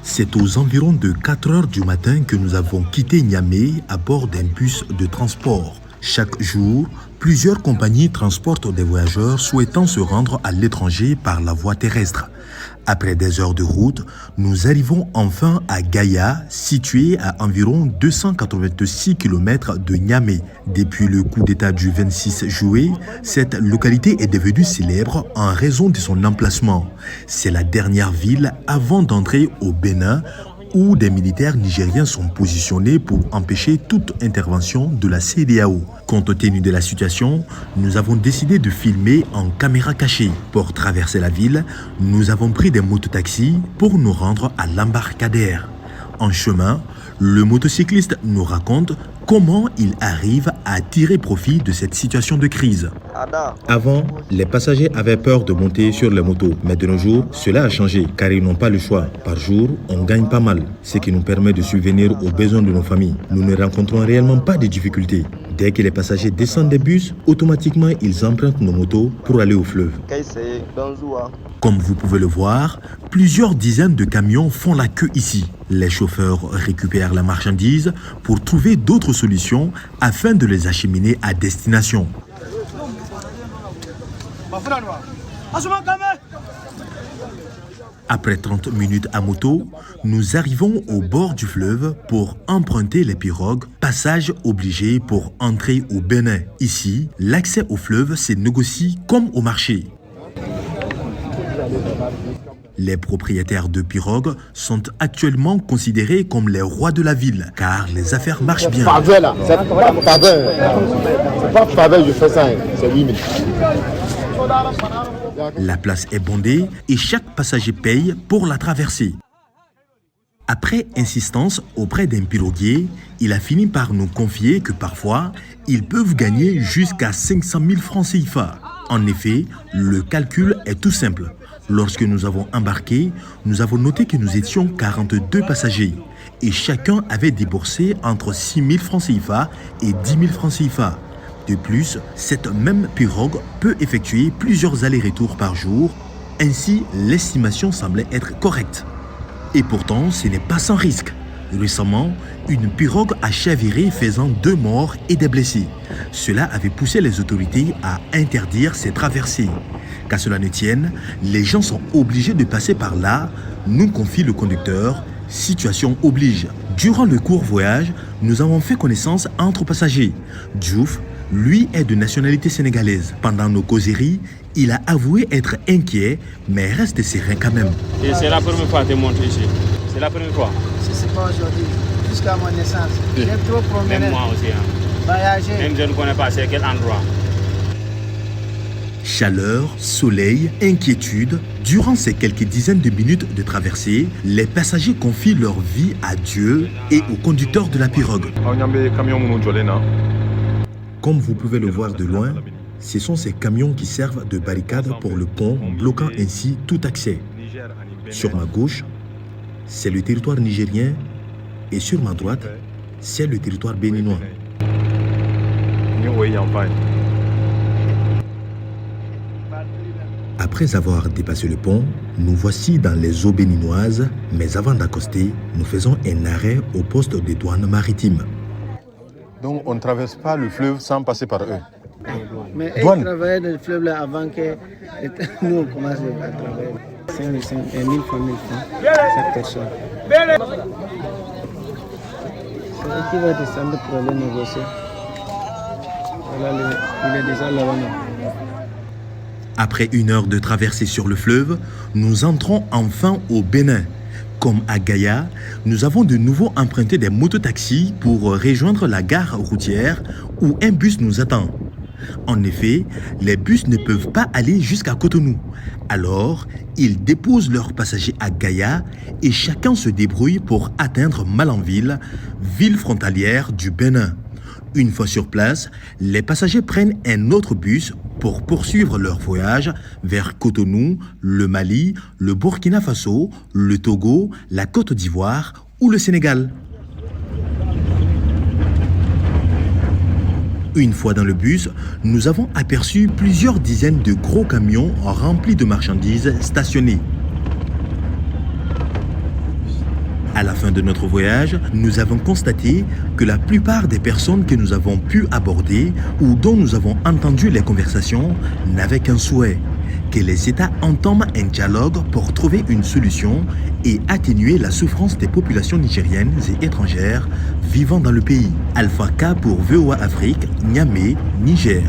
C'est aux environs de 4 heures du matin que nous avons quitté Niamey à bord d'un bus de transport. Chaque jour, plusieurs compagnies transportent des voyageurs souhaitant se rendre à l'étranger par la voie terrestre. Après des heures de route, nous arrivons enfin à Gaya, situé à environ 286 km de Niamey. Depuis le coup d'État du 26 juillet, cette localité est devenue célèbre en raison de son emplacement. C'est la dernière ville avant d'entrer au Bénin, où des militaires nigériens sont positionnés pour empêcher toute intervention de la CEDEAO. Compte tenu de la situation, nous avons décidé de filmer en caméra cachée. Pour traverser la ville, nous avons pris des mototaxis pour nous rendre à l'embarcadère. En chemin, le motocycliste nous raconte comment il arrive à tirer profit de cette situation de crise. Avant, les passagers avaient peur de monter sur les motos, mais de nos jours, cela a changé car ils n'ont pas le choix. Par jour, on gagne pas mal, ce qui nous permet de subvenir aux besoins de nos familles. Nous ne rencontrons réellement pas de difficultés. Dès que les passagers descendent des bus, automatiquement ils empruntent nos motos pour aller au fleuve. Comme vous pouvez le voir, plusieurs dizaines de camions font la queue ici. Les chauffeurs récupèrent la marchandise pour trouver d'autres solutions afin de les acheminer à destination. Après 30 minutes à moto, nous arrivons au bord du fleuve pour emprunter les pirogues, passage obligé pour entrer au Bénin. Ici, l'accès au fleuve se négocie comme au marché. Les propriétaires de pirogues sont actuellement considérés comme les rois de la ville, car les affaires marchent bien. C'est pas faveur, je fais ça, c'est 8 000. La place est bondée et chaque passager paye pour la traversée. Après insistance auprès d'un piroguier, il a fini par nous confier que parfois, ils peuvent gagner jusqu'à 500 000 francs CFA. En effet, le calcul est tout simple. Lorsque nous avons embarqué, nous avons noté que nous étions 42 passagers et chacun avait déboursé entre 6 000 francs CFA et 10 000 francs CFA. De plus, cette même pirogue peut effectuer plusieurs allers-retours par jour. Ainsi, l'estimation semblait être correcte. Et pourtant, ce n'est pas sans risque. Récemment, une pirogue a chaviré faisant 2 morts et des blessés. Cela avait poussé les autorités à interdire ces traversées. Qu'à cela ne tienne, les gens sont obligés de passer par là, nous confie le conducteur. Situation oblige. Durant le court voyage, nous avons fait connaissance entre passagers. Diouf, lui, est de nationalité sénégalaise. Pendant nos causeries, il a avoué être inquiet, mais reste serein quand même. Et c'est la première fois que tu montes ici. C'est la première fois. C'est pas aujourd'hui, jusqu'à mon naissance. J'aime trop promener. Même moi aussi. Voyager. Même je ne connais pas c'est quel endroit. Chaleur, soleil, inquiétude. Durant ces quelques dizaines de minutes de traversée, les passagers confient leur vie à Dieu et au conducteur de la pirogue. Comme vous pouvez le voir de loin, ce sont ces camions qui servent de barricade pour le pont, bloquant ainsi tout accès. Sur ma gauche, c'est le territoire nigérien et sur ma droite, c'est le territoire béninois. Après avoir dépassé le pont, nous voici dans les eaux béninoises, mais avant d'accoster, nous faisons un arrêt au poste de douane maritime. Donc on ne traverse pas le fleuve sans passer par eux. Mais ils travaillaient dans le fleuve là avant que nous on commence à travailler. 5 000 francs, chaque personne. C'est eux qui vont descendre pour aller négocier. Voilà, il est déjà là-bas. Après 1 heure de traversée sur le fleuve, nous entrons enfin au Bénin. Comme à Gaya, nous avons de nouveau emprunté des mototaxis pour rejoindre la gare routière où un bus nous attend. En effet, les bus ne peuvent pas aller jusqu'à Cotonou. Alors, ils déposent leurs passagers à Gaya et chacun se débrouille pour atteindre Malanville, ville frontalière du Bénin. Une fois sur place, les passagers prennent un autre bus pour poursuivre leur voyage vers Cotonou, le Mali, le Burkina Faso, le Togo, la Côte d'Ivoire ou le Sénégal. Une fois dans le bus, nous avons aperçu plusieurs dizaines de gros camions remplis de marchandises stationnés. À la fin de notre voyage, nous avons constaté que la plupart des personnes que nous avons pu aborder ou dont nous avons entendu les conversations n'avaient qu'un souhait, que les États entament un dialogue pour trouver une solution et atténuer la souffrance des populations nigériennes et étrangères vivant dans le pays. Alpha K pour VOA Afrique, Niamey, Niger.